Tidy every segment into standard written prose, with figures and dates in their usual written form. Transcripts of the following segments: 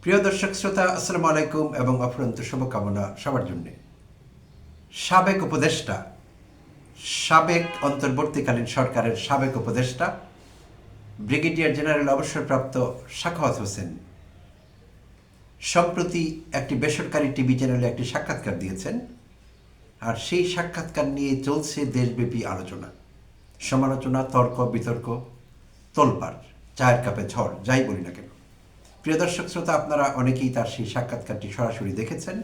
প্রিয় দর্শক শ্রোতা, আসসালামু আলাইকুম এবং অফুরন্ত শুভকামনা সবার জন্য। সাবেক উপদেষ্টা, সাবেক অন্তর্বর্তীকালীন সরকারের সাবেক উপদেষ্টা ব্রিগেডিয়ার জেনারেল অবসরপ্রাপ্ত সাখাওয়াত হোসেন সম্প্রতি একটি বেসরকারি টিভি চ্যানেলে একটি সাক্ষাৎকার দিয়েছেন। আর সেই সাক্ষাৎকার নিয়ে চলছে দেশব্যাপী আলোচনা, সমালোচনা, তর্ক বিতর্ক, তোলপাড়, চায়ের কাপে ঝড়, যাই বলি না কেন। প্রিয় দর্শক শ্রোতা, আপনারা অনেকেই তার সেই সাক্ষাৎকারটি সরাসরি দেখেছেন,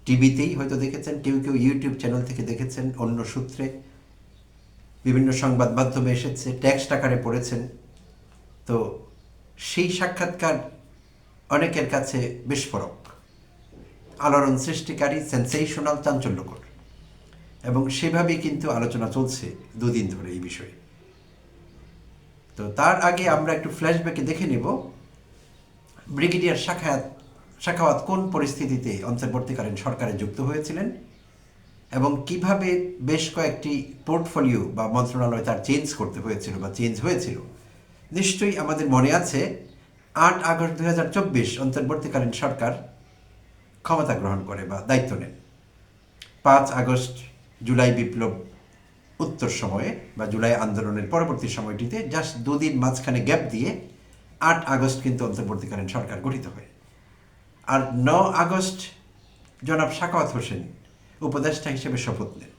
টিভিতেই হয়তো দেখেছেন, কেউ কেউ ইউটিউব চ্যানেল থেকে দেখেছেন, অন্য সূত্রে বিভিন্ন সংবাদ মাধ্যমে এসেছে, টেক্সট আকারে পড়েছেন। তো সেই সাক্ষাৎকার অনেকের কাছে বিস্ফোরক, আলোড়ন সৃষ্টিকারী, সেন্সেশনাল, চাঞ্চল্যকর, এবং সেভাবেই কিন্তু আলোচনা চলছে দুদিন ধরে এই বিষয়ে। তো তার আগে আমরা একটু ফ্ল্যাশব্যাকে দেখে নেব ব্রিগেডিয়ার সাখাওয়াত কোন পরিস্থিতিতে অন্তর্বর্তীকালীন সরকারে যুক্ত হয়েছিলেন এবং কিভাবে বেশ কয়েকটি পোর্টফোলিও বা মন্ত্রণালয় তার চেঞ্জ করতে হয়েছিল বা চেঞ্জ হয়েছিল। নিশ্চয়ই আমাদের মনে আছে ৮ আগস্ট ২০২৪ অন্তর্বর্তীকালীন সরকার ক্ষমতা গ্রহণ করে বা দায়িত্ব নেন। ৫ আগস্ট জুলাই বিপ্লব উত্তর সময়ে বা জুলাই আন্দোলনের পরবর্তী সময়টিতে জাস্ট দুদিন মাঝখানে গ্যাপ দিয়ে ৮ আগস্ট কিন্তু অন্তর্বর্তীকালীন সরকার গঠিত হয়। আর ৯ আগস্ট জনাব সাখাওয়াত হোসেন উপদেষ্টা হিসেবে শপথ নেন।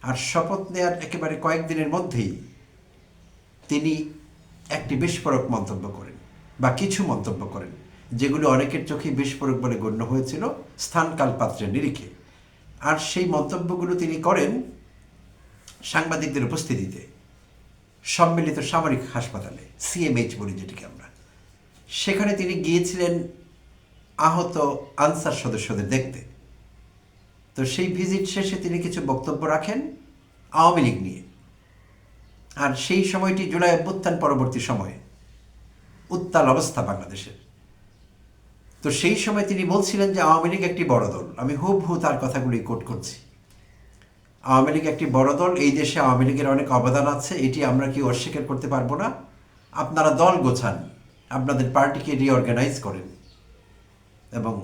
আর শপথ নেওয়ার একেবারে কয়েকদিনের মধ্যেই তিনি একটি বিস্ফোরক মন্তব্য করেন বা কিছু মন্তব্য করেন, যেগুলো অনেকের চোখে বিস্ফোরক বলে গণ্য হয়েছিল স্থানকাল পাত্রের নিরিখে। আর সেই মন্তব্যগুলো তিনি করেন সাংবাদিকদের উপস্থিতিতে সম্মিলিত সামরিক হাসপাতালে, সিএমএইচ বলি যেটিকে আমরা। সেখানে তিনি গিয়েছিলেন আহত আনসার সদস্যদের দেখতে। তো সেই ভিজিট শেষে তিনি কিছু বক্তব্য রাখেন আওয়ামী লীগ নিয়ে। আর সেই সময়টি জুলাই অভ্যুত্থান পরবর্তী সময়ে উত্তাল অবস্থা বাংলাদেশের। তো সেই সময় তিনি বলছিলেন যে আওয়ামী লীগ একটি বড় দল। আমি হুবহু তার কথাগুলি কোট করছি। আওয়ামী লীগ একটি বড় দল, এই দেশে আওয়ামী লীগের অনেক অবদান আছে, এটি আমরা কি অস্বীকার করতে পারবো না। আপনারা দল গোছান, আপনাদের পার্টিকে রিঅর্গানাইজ করেন এবং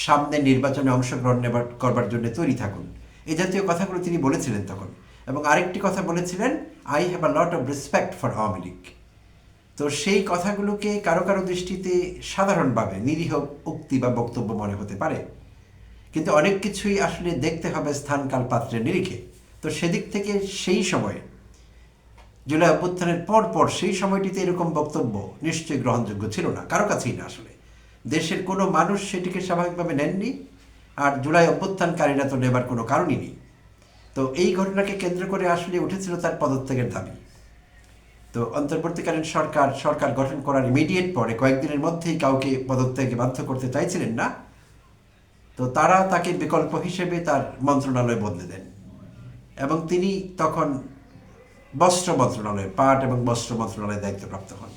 সামনে নির্বাচনে অংশগ্রহণ করবার জন্য তৈরি থাকুন। এই জাতীয় কথাগুলো তিনি বলেছিলেন তখন। এবং আরেকটি কথা বলেছিলেন, I have a lot of respect for Awami League. তো সেই কথাগুলোকে কারো কারো দৃষ্টিতে সাধারণভাবে নিরীহ উক্তি বা বক্তব্য মনে হতে পারে, কিন্তু অনেক কিছুই আসলে দেখতে হবে স্থানকাল পাত্রের নিরিখে। তো সেদিক থেকে সেই সময়ে জুলাই অভ্যুত্থানের পর সেই সময়টিতে এরকম বক্তব্য নিশ্চয়ই গ্রহণযোগ্য ছিল না, কারো কাছেই না। আসলে দেশের কোনো মানুষ সেটিকে স্বাভাবিকভাবে নেননি, আর জুলাই অভ্যুত্থানকারীরা তো নেবার কোনো কারণই নেই। তো এই ঘটনাকে কেন্দ্র করে আসলে উঠেছিল তার পদত্যাগের দাবি। তো অন্তর্বর্তীকালীন সরকার গঠন করার ইমিডিয়েট পরে কয়েকদিনের মধ্যেই কাউকে পদত্যাগে বাধ্য করতে চাইছিলেন না। তো তারা তাকে বিকল্প হিসেবে তার মন্ত্রণালয় বদলে দেন এবং তিনি তখন বস্ত্র মন্ত্রণালয়, পাট এবং বস্ত্র মন্ত্রণালয়ে দায়িত্বপ্রাপ্ত হন।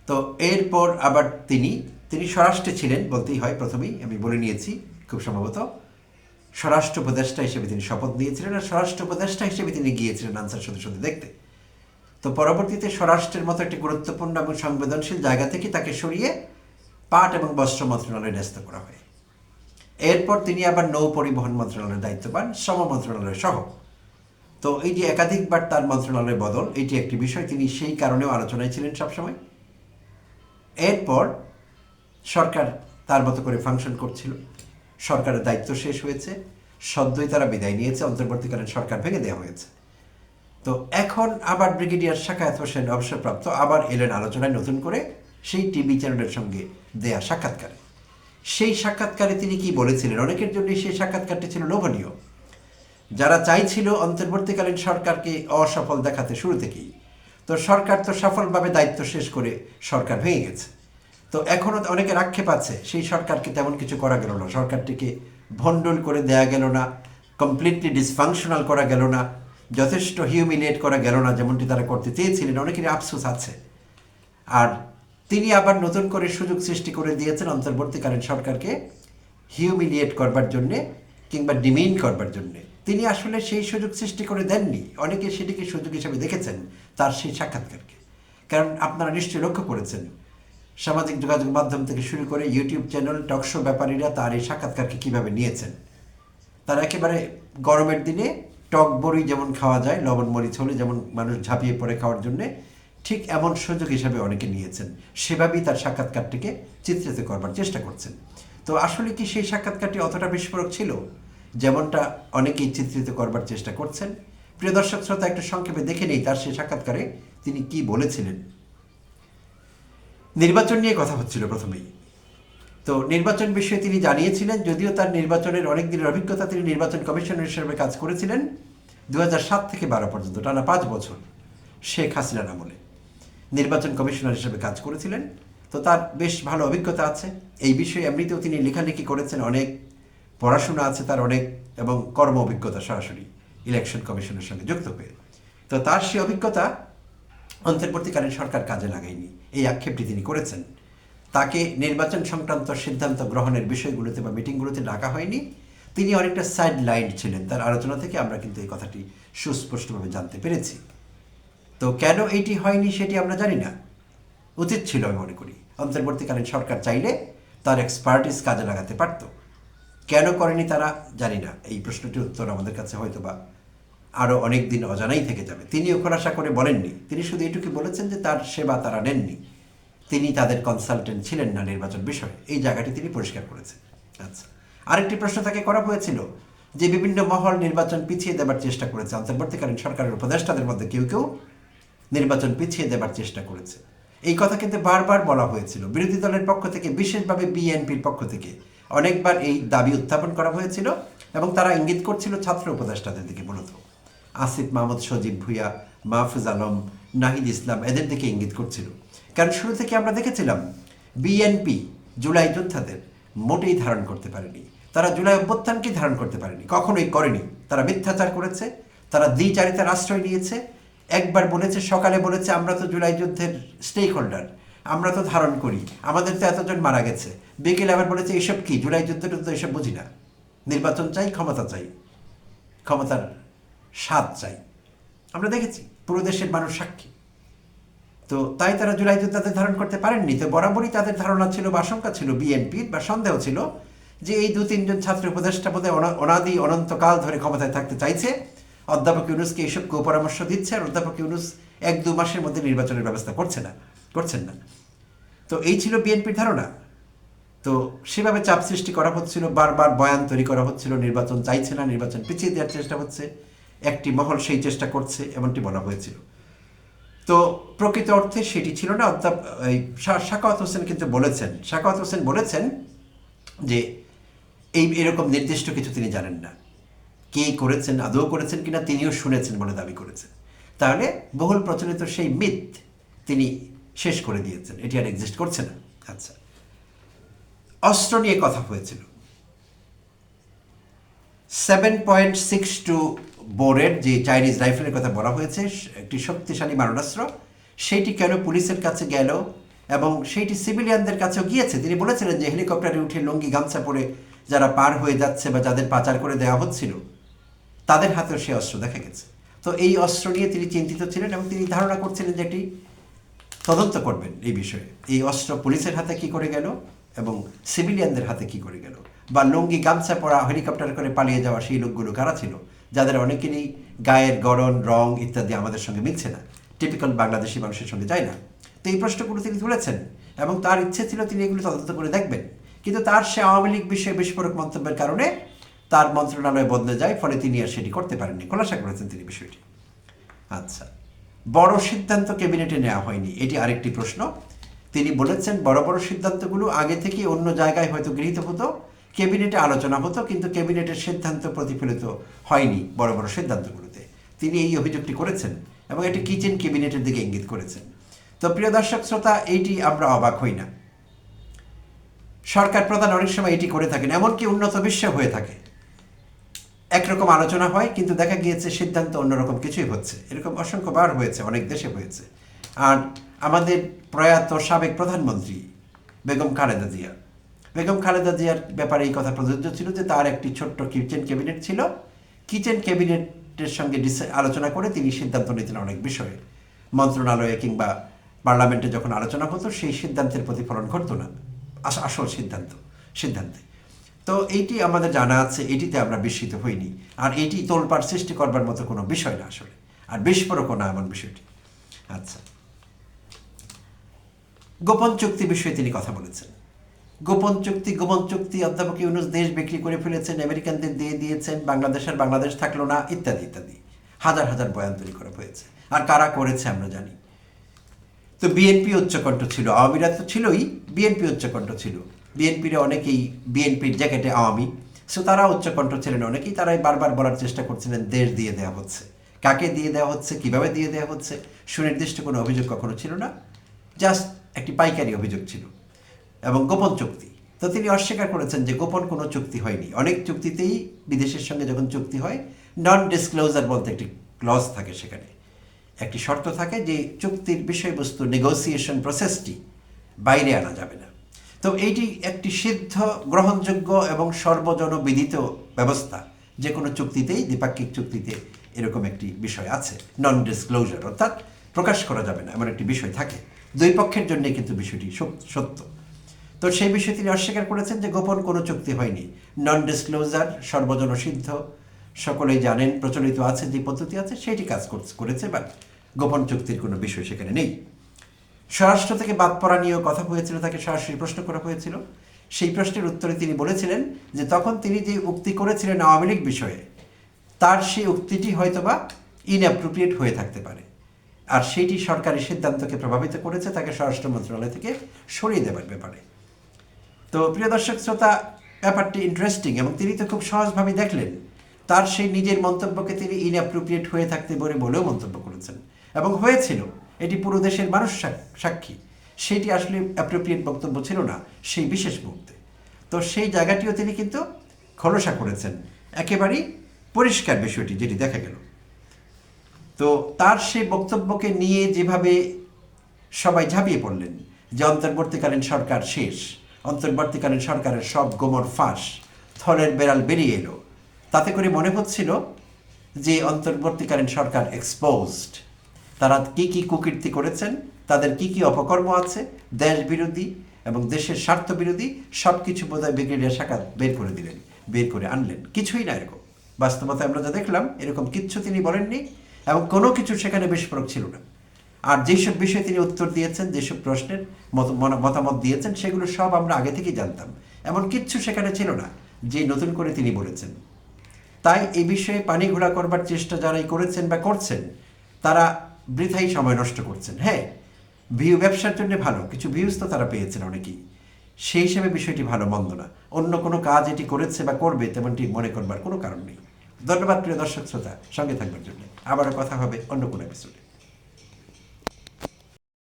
তো এরপর আবার তিনি স্বরাষ্ট্রে ছিলেন বলতেই হয়, প্রথমেই আমি বলে নিয়েছি খুব সম্ভবত স্বরাষ্ট্র উপদেষ্টা হিসেবে তিনি শপথ নিয়েছিলেন, আর স্বরাষ্ট্র উপদেষ্টা হিসেবে তিনি গিয়েছিলেন আনসার সদস্যদের দেখতে। তো পরবর্তীতে স্বরাষ্ট্রের মতো একটি গুরুত্বপূর্ণ এবং সংবেদনশীল জায়গা থেকে তাকে সরিয়ে পাট এবং বস্ত্র মন্ত্রণালয়ে ন্যস্ত করা হয়। এরপর তিনি আবার নৌ পরিবহন মন্ত্রণালয়ের দায়িত্ব পান, শ্রম মন্ত্রণালয় সহ। তো এই যে একাধিকবার তার মন্ত্রণালয় বদল, এটি একটি বিষয়, তিনি সেই কারণেও আলোচনায় ছিলেন সবসময়। এরপর সরকার তার মতো করে ফাংশন করছিল, সরকারের দায়িত্ব শেষ হয়েছে, সদ্যই তারা বিদায় নিয়েছে, অন্তর্বর্তীকালীন সরকার ভেঙে দেওয়া হয়েছে। তো এখন আবার ব্রিগেডিয়ার সাখাওয়াত হোসেন অবসরপ্রাপ্ত আবার এলেন আলোচনায় নতুন করে সেই টিভি চ্যানেলের সঙ্গে দেয়া সাক্ষাৎকারে। সেই সাক্ষাৎকারে তিনি কি বলেছিলেন? অনেকের জন্য সেই সাক্ষাৎকারটি ছিল লোভনীয়। যারা চাইছিল অন্তর্বর্তীকালীন সরকারকে অসফল দেখাতে শুরু থেকেই, তো সরকার তো সফলভাবে দায়িত্ব শেষ করে সরকার ভেঙে গেছে। তো এখনও অনেকের আক্ষেপ আছে সেই সরকারকে তেমন কিছু করা গেল না, সরকারটিকে ভণ্ডুল করে দেয়া গেল না, কমপ্লিটলি ডিসফাংশনাল করা গেল না, যথেষ্ট হিউমিলিয়েট করা গেল না যেমনটি তারা করতে চেয়েছিলেন। অনেকেরই আফসোস আছে। আর তিনি আবার নতুন করে সুযোগ সৃষ্টি করে দিয়েছেন অন্তর্বর্তীকালীন সরকারকে হিউমিলিয়েট করবার জন্যে কিংবা ডিমিন করবার জন্যে। তিনি আসলে সেই সুযোগ সৃষ্টি করে দেননি, অনেকে সেটিকে সুযোগ হিসেবে দেখেছেন তার সেই সাক্ষাৎকারকে। কারণ আপনারা নিশ্চয়ই লক্ষ্য করেছেন সামাজিক যোগাযোগ মাধ্যম থেকে শুরু করে ইউটিউব চ্যানেল, টকশো ব্যাপারীরা তার এই সাক্ষাৎকারকে কীভাবে নিয়েছেন। তারা একেবারে গরমের দিনে টক বড়ি যেমন খাওয়া যায়, লবণ মরিচ হলে যেমন মানুষ ঝাঁপিয়ে পড়ে খাওয়ার জন্যে, ঠিক এমন সুযোগ হিসাবে অনেকে নিয়েছেন। সেভাবেই তার সাক্ষাৎকারটিকে চিত্রিত করবার চেষ্টা করছেন। তো আসলে কি সেই সাক্ষাৎকারটি অতটা বিস্ফোরক ছিল যেমনটা অনেকেই চিত্রিত করবার চেষ্টা করছেন? প্রিয় দর্শক শ্রোতা, একটু সংক্ষেপে দেখে নেই তার সেই সাক্ষাৎকারে তিনি কি বলেছিলেন। নির্বাচন নিয়ে কথা হচ্ছিল প্রথমেই। তো নির্বাচন বিষয়ে তিনি জানিয়েছিলেন, যদিও তার নির্বাচনের অনেক দিনের অভিজ্ঞতা, তিনি নির্বাচন কমিশনার হিসেবে কাজ করেছিলেন 2007 থেকে 12 পর্যন্ত, টানা 5 বছর শেখ হাসিনার আমলে নির্বাচন কমিশনার হিসেবে কাজ করেছিলেন। তো তার বেশ ভালো অভিজ্ঞতা আছে এই বিষয়ে। এমনিতেও তিনি লেখালেখি করেছেন, অনেক পড়াশোনা আছে তার, অনেক, এবং কর্ম অভিজ্ঞতা সরাসরি ইলেকশন কমিশনের সঙ্গে যুক্ত হয়ে। তো তার সেই অভিজ্ঞতা অন্তর্বর্তীকালীন সরকার কাজে লাগায়নি, এই আক্ষেপটি তিনি করেছেন। তাকে নির্বাচন সংক্রান্ত সিদ্ধান্ত গ্রহণের বিষয়গুলোতে বা মিটিংগুলোতে ডাকা হয়নি। তিনি অনেকটা সাইড লাইন ছিলেন। তার আলোচনা থেকে আমরা কিন্তু এই কথাটি সুস্পষ্টভাবে জানতে পেরেছি। তো কেন এইটি হয়নি সেটি আমরা জানি না। উচিত ছিল আমি মনে করি। অন্তর্বর্তীকালীন সরকার চাইলে তার এক্সপার্টিস কাজে লাগাতে পারত। কেন করেনি তারা জানি না। এই প্রশ্নটির উত্তর আমাদের কাছে হয়তো বা আরও অনেক দিন অজানাই থেকে যাবে। তিনিও খোলাসা করে বলেননি। তিনি শুধু এটুকু বলেছেন যে তার সেবা তারা নেননি, তিনি তাদের কনসালটেন্ট ছিলেন না নির্বাচন বিষয়ে। এই জায়গাটি তিনি পরিষ্কার করেছেন। আচ্ছা, আরেকটি প্রশ্ন তাকে করা হয়েছিল যে বিভিন্ন মহল নির্বাচন পিছিয়ে দেবার চেষ্টা করেছে। অন্তর্বর্তীকালীন সরকারের উপদেষ্টাদের মধ্যে কেউ কেউ নির্বাচন পিছিয়ে দেবার চেষ্টা করেছে। এই কথা কিন্তু বারবার বলা হয়েছিল বিরোধী দলের পক্ষ থেকে, বিশেষভাবে বিএনপির পক্ষ থেকে অনেকবার এই দাবি উত্থাপন করা হয়েছিল, এবং তারা ইঙ্গিত করছিল ছাত্র উপদেষ্টাদের দিকে। মূলত আসিফ মাহমুদ, সজীব ভুঁইয়া, মাহফুজ আলম, নাহিদ ইসলাম এদের দিকে ইঙ্গিত করছিল। কারণ শুরু থেকে আমরা দেখেছিলাম বিএনপি জুলাই যোদ্ধাদের মোটেই ধারণ করতে পারেনি। তারা জুলাই অভ্যুত্থানকে ধারণ করতে পারেনি, কখনোই করেনি। তারা মিথ্যাচার করেছে, তারা দ্বিচারিতার আশ্রয় নিয়েছে। একবার বলেছে, সকালে বলেছে আমরা তো জুলাই যুদ্ধের স্টেক হোল্ডার, আমরা তো ধারণ করি, আমাদের তো এতজন মারা গেছে। বিকেলে আবার বলেছে এসব কি, জুলাই যুদ্ধটা তো এসব বুঝি না, নির্বাচন চাই, ক্ষমতা চাই, ক্ষমতার স্বাদ চাই। আমরা দেখেছি, পুরো দেশের মানুষ সাক্ষী। তো তাই তারা জুলাই যোদ্ধাদের ধারণ করতে পারেননি। তো বরাবরই তাদের ধারণা ছিল বা আশঙ্কা ছিল বিএনপির, বা সন্দেহ ছিল যে এই 2-3 জন ছাত্র উপদেষ্টা বোধহয় অনাদি অনন্তকাল ধরে ক্ষমতায় থাকতে চাইছে, অধ্যাপক ইউনূসকে এইসব কুপরামর্শ দিচ্ছে, আর অধ্যাপক ইউনূস 1-2 মাসের মধ্যে নির্বাচনের ব্যবস্থা করছেন না। তো এই ছিল বিএনপির ধারণা। তো সেভাবে চাপ সৃষ্টি করা হচ্ছিল, বারবার বয়ান তৈরি করা হচ্ছিল, নির্বাচন চাইছে না, নির্বাচন পিছিয়ে দেওয়ার চেষ্টা হচ্ছে, একটি মহল সেই চেষ্টা করছে, এমনটি বলা হয়েছিল। তো প্রকৃত অর্থে সেটি ছিল না। সাখাওয়াত হোসেন কিন্তু বলেছেন যে এরকম নির্দিষ্ট কিছু তিনি জানেন না, কে করেছেন, আদৌ করেছেন কিনা তিনিও শুনেছেন বলে দাবি করেছেন। তাহলে বহুল প্রচলিত সেই মিথ তিনি শেষ করে দিয়েছেন, এটি আর এক্সিস্ট করছে না। আচ্ছা, অস্ত্র নিয়ে কথা হয়েছিল। 7.62 বোরের যে চাইনিজ রাইফেলের কথা বলা হয়েছে, একটি শক্তিশালী মারণাস্ত্র, সেইটি কেন পুলিশের কাছে গেল এবং সেইটি সিভিলিয়ানদের কাছেও গিয়েছে। তিনি বলেছিলেন যে হেলিকপ্টারে উঠে লুঙ্গি গামছা পরে যারা পার হয়ে যাচ্ছে বা যাদের পাচার করে দেওয়া হচ্ছিল তাদের হাতেও সে অস্ত্র দেখা গেছে। তো এই অস্ত্র নিয়ে তিনি চিন্তিত ছিলেন এবং তিনি ধারণা করছিলেন যে এটি তদন্ত করবেন এই বিষয়ে। এই অস্ত্র পুলিশের হাতে কি করে গেল এবং সিভিলিয়ানদের হাতে কি করে গেল, বা লুঙ্গি গামছা পরা হেলিকপ্টার করে পালিয়ে যাওয়া সেই লোকগুলো কারা ছিল, যাদের অনেকেরই গায়ের গড়ন, রং ইত্যাদি আমাদের সঙ্গে মিলছে না, টিপিক্যাল বাংলাদেশি মানুষের সঙ্গে যায় না। তো এই প্রশ্নগুলো তিনি তুলেছেন এবং তার ইচ্ছে ছিল তিনি এগুলো তদন্ত করে দেখবেন। কিন্তু তার সে আওয়ামী লীগ বিষয়ে বিস্ফোরক মন্তব্যের কারণে তার মন্ত্রণালয় বদলে যায়, ফলে তিনি আর সেটি করতে পারেননি। খোলাসা করেছেন তিনি বিষয়টি। আচ্ছা, বড় সিদ্ধান্ত ক্যাবিনেটে নেওয়া হয়নি, এটি আরেকটি প্রশ্ন। তিনি বলেছেন বড় বড় সিদ্ধান্তগুলো আগে থেকে অন্য জায়গায় হয়তো গৃহীত হতো, ক্যাবিনেটে আলোচনা হতো, কিন্তু ক্যাবিনেটের সিদ্ধান্ত প্রতিফলিত হয়নি বড় বড় সিদ্ধান্তগুলোতে। তিনি এই অভিযোগটি করেছেন এবং এটি কিচেন ক্যাবিনেটের দিকে ইঙ্গিত করেছেন। তো প্রিয় দর্শক শ্রোতা, এইটি আমরা অবাক হই না। সরকার প্রধান অনেক সময় এটি করে থাকেন, এমনকি উন্নত বিশ্বে হয়ে থাকে। একরকম আলোচনা হয় কিন্তু দেখা গিয়েছে সিদ্ধান্ত অন্যরকম কিছুই হচ্ছে। এরকম অসংখ্যবার হয়েছে, অনেক দেশে হয়েছে। আর আমাদের প্রয়াত সাবেক প্রধানমন্ত্রী বেগম খালেদা জিয়ার ব্যাপারে এই কথা প্রযোজ্য ছিল যে তার একটি ছোট্ট কিচেন ক্যাবিনেট ছিল। কিচেন ক্যাবিনেটের সঙ্গে আলোচনা করে তিনি সিদ্ধান্ত নিতেন অনেক বিষয়ে, মন্ত্রণালয়ে কিংবা পার্লামেন্টে যখন আলোচনা হতো সেই সিদ্ধান্তের প্রতিফলন ঘটতো না, আসল সিদ্ধান্তে। তো এইটি আমাদের জানা আছে, এটিতে আমরা বিস্মিত হইনি। আর এটি তোলপাড় সৃষ্টি করবার মতো কোনো বিষয় না আসলে, আর বিস্ফোরকও না এমন বিষয়টি। আচ্ছা, গোপন চুক্তি বিষয়ে তিনি কথা বলেছেন। গোপন চুক্তি অধ্যাপক ইউনূস দেশ বিক্রি করে ফেলেছেন, আমেরিকানদের দিয়ে দিয়েছেন, বাংলাদেশ থাকলো না, ইত্যাদি ইত্যাদি হাজার হাজার বয়ান তৈরি করা হয়েছে। আর কারা করেছে আমরা জানি। তো বিএনপি উচ্চকণ্ঠ ছিল, আওয়ামীরা তো ছিলই, বিএনপি উচ্চকণ্ঠ ছিল। বিএনপির অনেকেই বিএনপির জ্যাকেটে আওয়ামী, সো তারা উচ্চকণ্ঠ ছিলেন অনেকেই, তারাই বারবার বলার চেষ্টা করছিলেন দেশ দিয়ে দেওয়া হচ্ছে। কাকে দিয়ে দেওয়া হচ্ছে, কিভাবে দিয়ে দেওয়া হচ্ছে, সুনির্দিষ্ট কোনো অভিযোগ কখনো ছিল না, জাস্ট একটি পাইকারি অভিযোগ ছিল। এবং গোপন চুক্তি, তো তিনি অস্বীকার করেছেন যে গোপন কোনো চুক্তি হয়নি। অনেক চুক্তিতেই বিদেশের সঙ্গে যখন চুক্তি হয়, নন ডিসক্লোজার বলতে একটি ক্লজ থাকে, সেখানে একটি শর্ত থাকে যে চুক্তির বিষয়বস্তু নেগোসিয়েশন প্রসেসটি বাইরে আনা যাবে না। তো এইটি একটি সিদ্ধ, গ্রহণযোগ্য এবং সর্বজনবিদিত ব্যবস্থা। যে কোনো চুক্তিতেই, দ্বিপাক্ষিক চুক্তিতে এরকম একটি বিষয় আছে, নন ডিসক্লোজার, অর্থাৎ প্রকাশ করা যাবে না এমন একটি বিষয় থাকে। দুই পক্ষের জন্যে কিন্তু বিষয়টি সত্য। তো সেই বিষয়ে তিনি অস্বীকার করেছেন যে গোপন কোনো চুক্তি হয়নি। নন ডিসক্লোজার, সর্বজনসিদ্ধ, সকলেই জানেন, প্রচলিত আছে, যে পদ্ধতি আছে সেটি কাজ করেছে, বা গোপন চুক্তির কোনো বিষয় সেখানে নেই। স্বরাষ্ট্র থেকে বাদ পড়া নিয়েও কথা হয়েছিল, তাকে সরাসরি প্রশ্ন করা হয়েছিল। সেই প্রশ্নের উত্তরে তিনি বলেছিলেন যে তখন তিনি যে উক্তি করেছিলেন আওয়ামী লীগ বিষয়ে, তার সেই উক্তিটি হয়তোবা ইনঅ্যাপ্রোপ্রিয়েট হয়ে থাকতে পারে, আর সেইটি সরকারি সিদ্ধান্তকে প্রভাবিত করেছে, তাকে স্বরাষ্ট্র মন্ত্রণালয় থেকে সরিয়ে দেওয়ার ব্যাপারে। তো প্রিয় দর্শক শ্রোতা, ব্যাপারটি ইন্টারেস্টিং, এবং তিনি তো খুব সহজভাবে দেখলেন। তার সেই নিজের মন্তব্যকে তিনি ইনঅ্যাপ্রোপ্রিয়েট হয়ে থাকতে বলেও মন্তব্য করেছেন, এবং হয়েছিল, এটি পুরো দেশের মানুষ সাক্ষী। সেটি আসলে অ্যাপ্রোপ্রিয়েট বক্তব্য ছিল না সেই বিশেষ মুহূর্তে। তো সেই জায়গাটিও তিনি কিন্তু খোলসা করেছেন, একেবারেই পরিষ্কার বিষয়টি যেটি দেখা গেল। তো তার সেই বক্তব্যকে নিয়ে যেভাবে সবাই ঝাঁপিয়ে পড়লেন যে অন্তর্বর্তীকালীন সরকার শেষ, অন্তর্বর্তীকালীন সরকারের সব গোমর ফাঁস, থলের বেড়াল বেরিয়ে এলো, তাতে করে মনে হচ্ছিল যে অন্তর্বর্তীকালীন সরকার এক্সপোজড। তারা কি কি কুকীর্তি করেছেন, তাদের কি কি অপকর্ম আছে, দেশ বিরোধী এবং দেশের স্বার্থ বিরোধী সব কিছু বোধহয় ব্রিগেডিয়ার সাকাত বের করে আনলেন। কিছুই না এরকম, বাস্তবতায় আমরা যা দেখলাম এরকম কিচ্ছু তিনি বলেননি, এবং কোনো কিছু সেখানে বিস্ফোরক ছিল না। আর যেসব বিষয়ে তিনি উত্তর দিয়েছেন, যেসব প্রশ্নের মতামত দিয়েছেন, সেগুলো সব আমরা আগে থেকেই জানতাম, এমন কিচ্ছু সেখানে ছিল না যে নতুন করে তিনি বলেছেন। তাই এই বিষয়ে পানি ঘোলা করবার চেষ্টা যারাই করেছেন বা করছেন, তারা বৃথাই সময় নষ্ট করছেন। হ্যাঁ, ব্যবসার জন্য ভালো, কিছু ভিউজ তো তারা পেয়েছেন অনেকেই, সেই হিসেবে বিষয়টি ভালো মন্দ না। অন্য কোনো কাজ এটি করেছে বা করবে তেমনটি মনে করবার কোনো কারণ নেই। ধন্যবাদ প্রিয় দর্শক শ্রোতা, সঙ্গে থাকবার জন্য। আবারও কথা হবে অন্য কোনো এপিসোডে।